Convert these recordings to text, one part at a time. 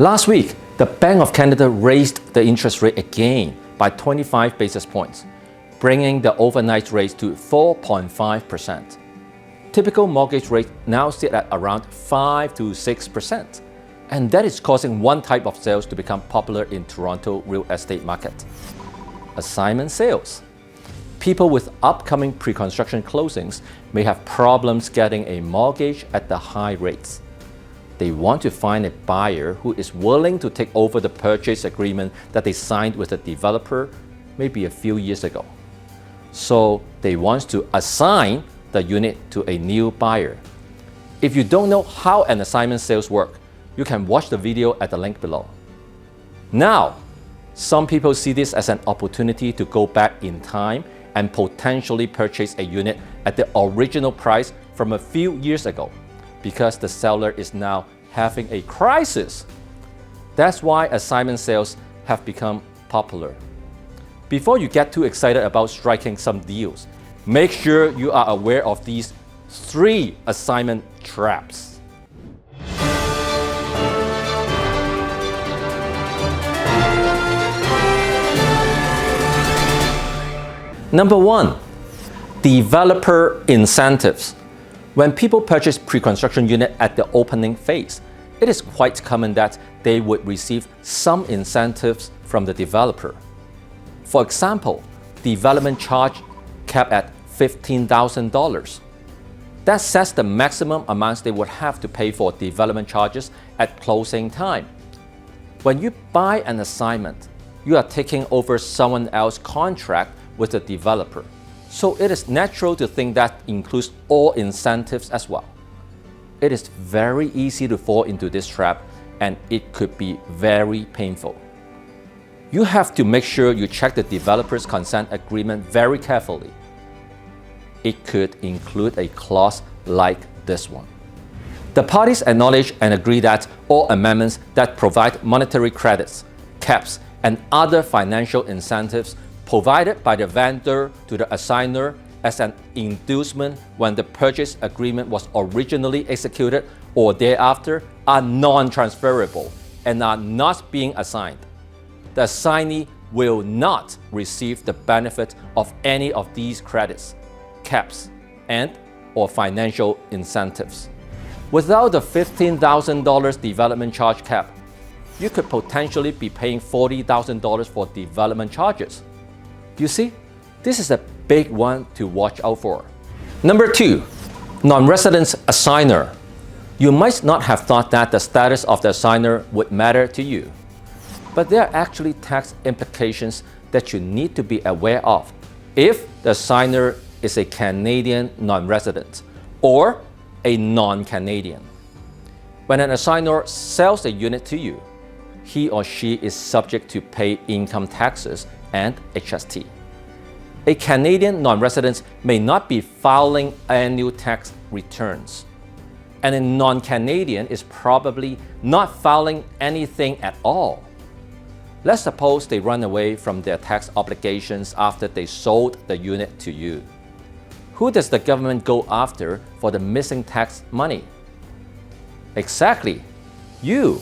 Last week, the Bank of Canada raised the interest rate again by 25 basis points, bringing the overnight rate to 4.5%. Typical mortgage rates now sit at around 5 to 6%, and that is causing one type of sales to become popular in Toronto real estate market: assignment sales. People with upcoming pre-construction closings may have problems getting a mortgage at the high rates. They want to find a buyer who is willing to take over the purchase agreement that they signed with a developer maybe a few years ago. So they want to assign the unit to a new buyer. If you don't know how an assignment sales work, you can watch the video at the link below. Now, some people see this as an opportunity to go back in time and potentially purchase a unit at the original price from a few years ago, because the seller is now having a crisis. That's why assignment sales have become popular. Before you get too excited about striking some deals, make sure you are aware of these 3 assignment traps. Number 1, developer incentives. When people purchase pre-construction unit at the opening phase, it is quite common that they would receive some incentives from the developer. For example, development charge capped at $15,000. That sets the maximum amounts they would have to pay for development charges at closing time. When you buy an assignment, you are taking over someone else's contract with the developer. So it is natural to think that includes all incentives as well. It is very easy to fall into this trap, and it could be very painful. You have to make sure you check the developer's consent agreement very carefully. It could include a clause like this one. The parties acknowledge and agree that all amendments that provide monetary credits, caps, and other financial incentives provided by the vendor to the assigner as an inducement when the purchase agreement was originally executed or thereafter are non-transferable and are not being assigned. The assignee will not receive the benefit of any of these credits, caps, and/or financial incentives. Without the $15,000 development charge cap, you could potentially be paying $40,000 for development charges. You see, this is a big one to watch out for. Number 2, non-resident assigner. You might not have thought that the status of the assigner would matter to you, but there are actually tax implications that you need to be aware of if the assigner is a Canadian non-resident or a non-Canadian. When an assigner sells a unit to you, he or she is subject to pay income taxes and HST. A Canadian non-resident may not be filing annual tax returns, and a non-Canadian is probably not filing anything at all. Let's suppose they run away from their tax obligations after they sold the unit to you. Who does the government go after for the missing tax money? Exactly, you.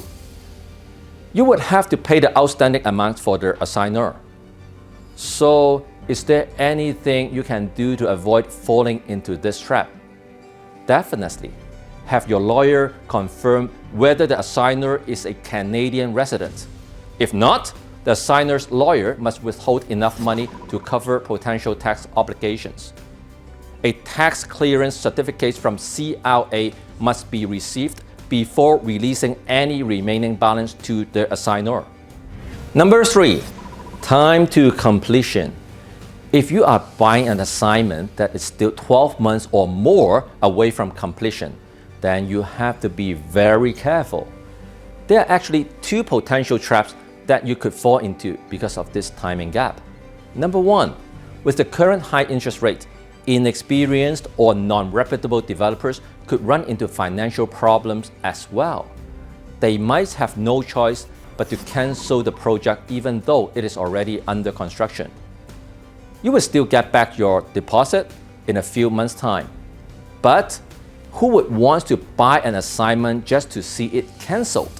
You would have to pay the outstanding amount for the assigner. So, is there anything you can do to avoid falling into this trap? Definitely. Have your lawyer confirm whether the assigner is a Canadian resident. If not, the assigner's lawyer must withhold enough money to cover potential tax obligations. A tax clearance certificate from CRA must be received before releasing any remaining balance to the assigner. Number 3, time to completion. If you are buying an assignment that is still 12 months or more away from completion, then you have to be very careful. There are actually 2 potential traps that you could fall into because of this timing gap. Number 1, with the current high interest rate, inexperienced or non-reputable developers could run into financial problems as well. They might have no choice but to cancel the project even though it is already under construction. You will still get back your deposit in a few months' time. But who would want to buy an assignment just to see it cancelled?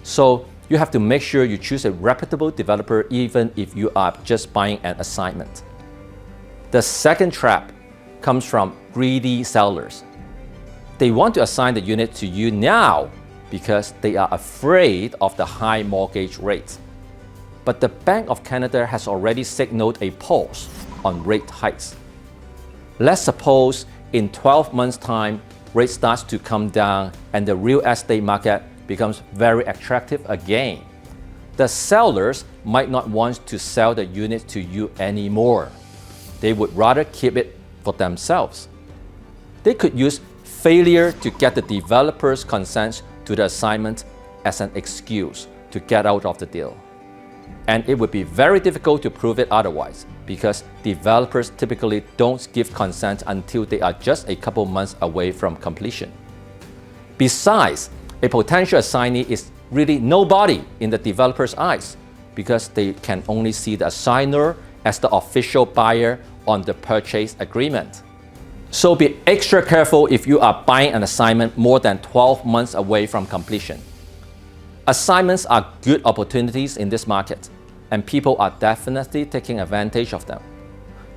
So you have to make sure you choose a reputable developer even if you are just buying an assignment. The second trap comes from greedy sellers. They want to assign the unit to you now because they are afraid of the high mortgage rates. But the Bank of Canada has already signaled a pause on rate hikes. Let's suppose in 12 months' time, rate starts to come down and the real estate market becomes very attractive again. The sellers might not want to sell the unit to you anymore. They would rather keep it for themselves. They could use failure to get the developer's consent to the assignment as an excuse to get out of the deal. And it would be very difficult to prove it otherwise because developers typically don't give consent until they are just a couple months away from completion. Besides, a potential assignee is really nobody in the developer's eyes because they can only see the assigner as the official buyer on the purchase agreement. So be extra careful if you are buying an assignment more than 12 months away from completion. Assignments are good opportunities in this market, and people are definitely taking advantage of them.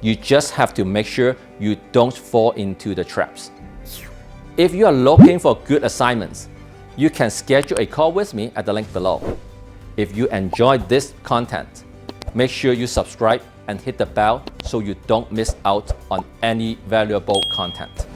You just have to make sure you don't fall into the traps. If you are looking for good assignments, you can schedule a call with me at the link below. If you enjoyed this content, make sure you subscribe and hit the bell so you don't miss out on any valuable content.